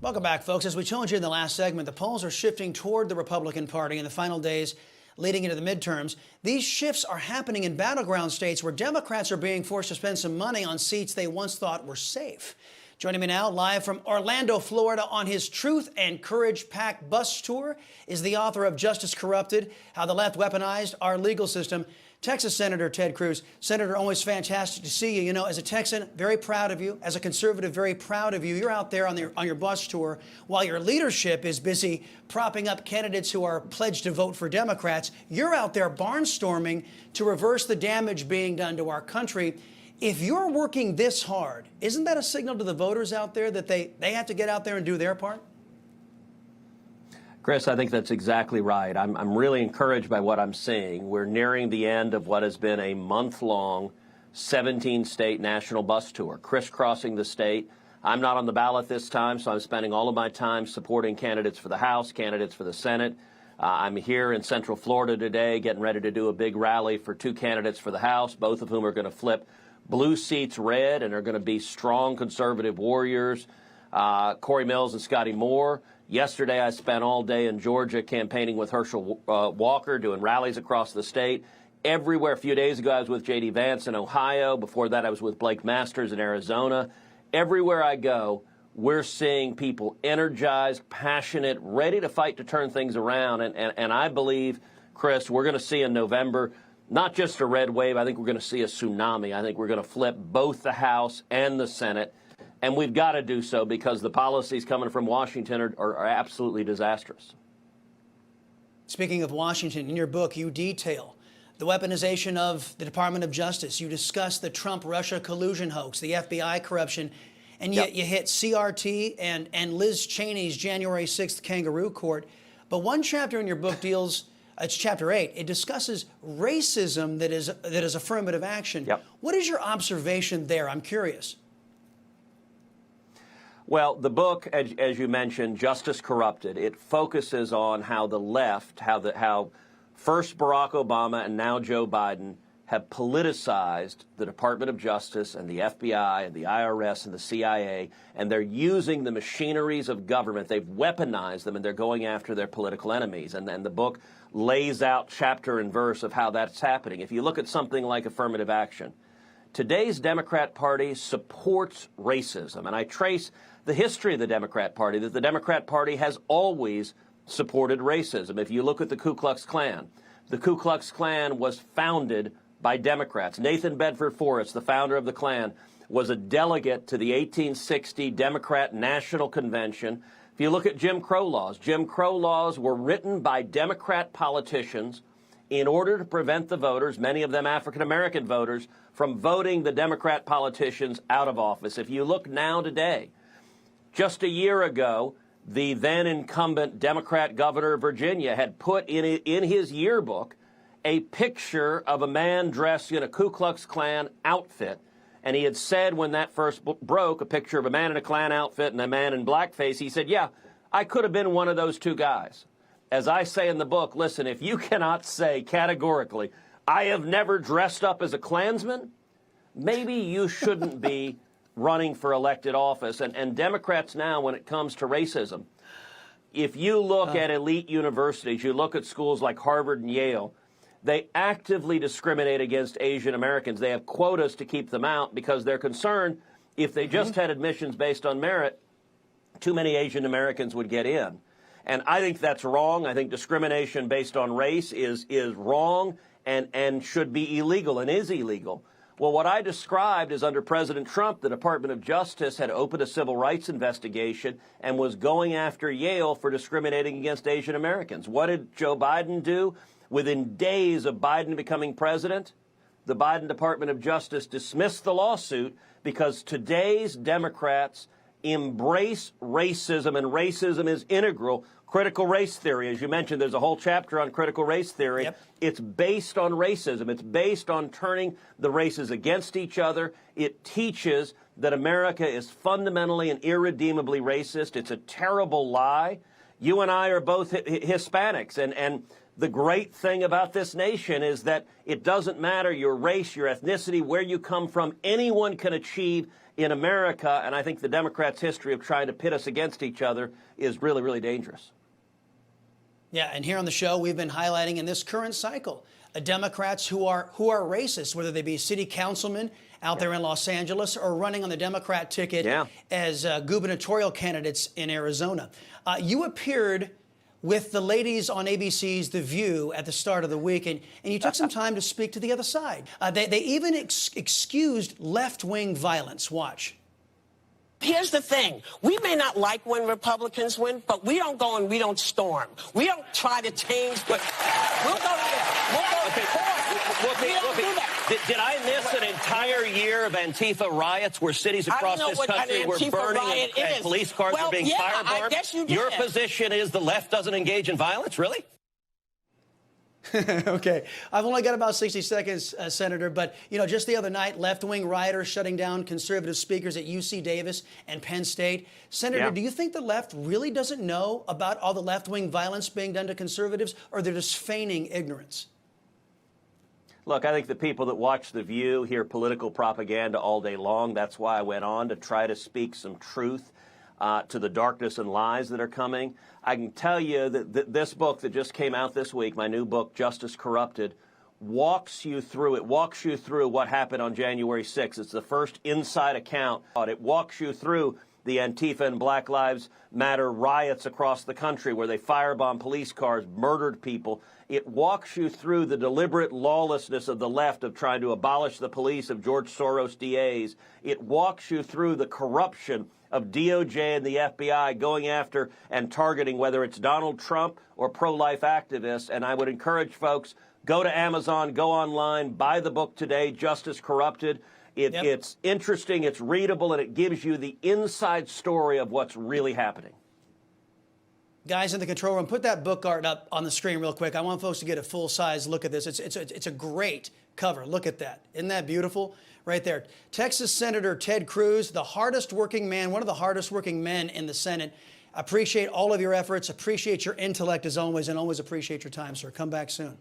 Welcome back, folks. As we told you in the last segment, the polls are shifting toward the Republican Party in the final days leading into the midterms. These shifts are happening in battleground states where Democrats are being forced to spend some money on seats they once thought were safe. Joining me now, live from Orlando, Florida, on his Truth and Courage-packed bus tour, is the author of Justice Corrupted, How the Left Weaponized Our Legal System, Texas Senator Ted Cruz. Senator, always fantastic to see you. You know, as a Texan, very proud of you. As a conservative, very proud of you. You're out there on your bus tour while your leadership is busy propping up candidates who are pledged to vote for Democrats. You're out there barnstorming to reverse the damage being done to our country. If you're working this hard, isn't that a signal to the voters out there that they have to get out there and do their part? Chris, I think that's exactly right. I'm really encouraged by what I'm seeing. We're nearing the end of what has been a month-long 17-state national bus tour, crisscrossing the state. I'm not on the ballot this time, so I'm spending all of my time supporting candidates for the House, candidates for the Senate. I'm here in Central Florida today getting ready to do a big rally for two candidates for the House, both of whom are going to flip blue seats red and are going to be strong conservative warriors, Corey Mills and Scotty Moore. Yesterday, I spent all day in Georgia campaigning with Herschel Walker, doing rallies across the state. Everywhere, a few days ago, I was with J.D. Vance in Ohio. Before that, I was with Blake Masters in Arizona. Everywhere I go, we're seeing people energized, passionate, ready to fight to turn things around. And I believe, Chris, we're going to see in November not just a red wave. I think we're going to see a tsunami. I think we're going to flip both the House and the Senate. And we've got to do so because the policies coming from Washington are absolutely disastrous. Speaking of Washington, in your book, you detail the weaponization of the Department of Justice. You discuss the Trump-Russia collusion hoax, the FBI corruption, and yet you hit CRT and Liz Cheney's January 6th kangaroo court. But one chapter in your book deals, it's chapter 8, it discusses racism that is affirmative action. Yep. What is your observation there? I'm curious. Well, the book, as you mentioned, Justice Corrupted, it focuses on how the left, how first Barack Obama and now Joe Biden have politicized the Department of Justice and the FBI and the IRS and the CIA, and they're using the machineries of government. They've weaponized them, and they're going after their political enemies. And the book lays out chapter and verse of how that's happening. If you look at something like affirmative action, today's Democrat Party supports racism, and I trace the history of the Democrat Party, that the Democrat Party has always supported racism. If you look at the Ku Klux Klan was founded by Democrats. Nathan Bedford Forrest, the founder of the Klan, was a delegate to the 1860 Democrat National Convention. If you look at Jim Crow laws were written by Democrat politicians in order to prevent the voters, many of them African-American voters, from voting the Democrat politicians out of office. If you look now today, just a year ago, the then incumbent Democrat governor of Virginia had put in his yearbook a picture of a man dressed in a Ku Klux Klan outfit. And he had said when that first broke, a picture of a man in a Klan outfit and a man in blackface, he said, yeah, I could have been one of those two guys. As I say in the book, listen, if you cannot say categorically, I have never dressed up as a Klansman, maybe you shouldn't be running for elected office. And Democrats now, when it comes to racism, if you look at elite universities, you look at schools like Harvard and Yale, they actively discriminate against Asian Americans. They have quotas to keep them out because they're concerned if they just had admissions based on merit, too many Asian Americans would get in. And I think that's wrong. I think discrimination based on race is wrong and should be illegal and is illegal. Well, what I described is under President Trump, the Department of Justice had opened a civil rights investigation and was going after Yale for discriminating against Asian Americans. What did Joe Biden do? Within days of Biden becoming president, the Biden Department of Justice dismissed the lawsuit because today's Democrats embrace racism, and racism is integral. Critical race theory, as you mentioned, there's a whole chapter on critical race theory. Yep. It's based on racism. It's based on turning the races against each other. It teaches that America is fundamentally and irredeemably racist. It's a terrible lie. You and I are both Hispanics, and the great thing about this nation is that it doesn't matter your race, your ethnicity, where you come from. Anyone can achieve in America, and I think the Democrats' history of trying to pit us against each other is really, really dangerous. Yeah, and here on the show, we've been highlighting in this current cycle Democrats who are racist, whether they be city councilmen out there in Los Angeles or running on the Democrat ticket as gubernatorial candidates in Arizona. You appeared with the ladies on ABC's The View at the start of the week, and you took some time to speak to the other side. They even excused left-wing violence. Watch. Here's the thing. We may not like when Republicans win, but we don't go and we don't storm. We don't try to change, but we'll go there. We'll go to court. We don't do that. Did I miss an entire year of Antifa riots where cities across this country were burning and police cars were being firebombed? I guess you did. Your position is the left doesn't engage in violence? Really? Okay, I've only got about 60 seconds, Senator, but, you know, just the other night, left-wing rioters shutting down conservative speakers at UC Davis and Penn State. Senator, do you think the left really doesn't know about all the left-wing violence being done to conservatives, or they're just feigning ignorance? Look, I think the people that watch The View hear political propaganda all day long. That's why I went on to try to speak some truth to the darkness and lies that are coming. I can tell you that this book that just came out this week, my new book, Justice Corrupted, walks you through what happened on January 6th. It's the first inside account. It walks you through the Antifa and Black Lives Matter riots across the country where they firebombed police cars, murdered people. It walks you through the deliberate lawlessness of the left of trying to abolish the police, of George Soros DAs. It walks you through the corruption of DOJ and the FBI going after and targeting whether it's Donald Trump or pro-life activists. And I would encourage folks, go to Amazon, go online, buy the book today, Justice Corrupted. It's interesting, it's readable, and it gives you the inside story of what's really happening. Guys in the control room, put that book art up on the screen real quick. I want folks to get a full-size look at this. It's a great cover. Look at that. Isn't that beautiful? Right there. Texas Senator Ted Cruz, the hardest working man, one of the hardest working men in the Senate. Appreciate all of your efforts. Appreciate your intellect as always, and always appreciate your time, sir. Come back soon.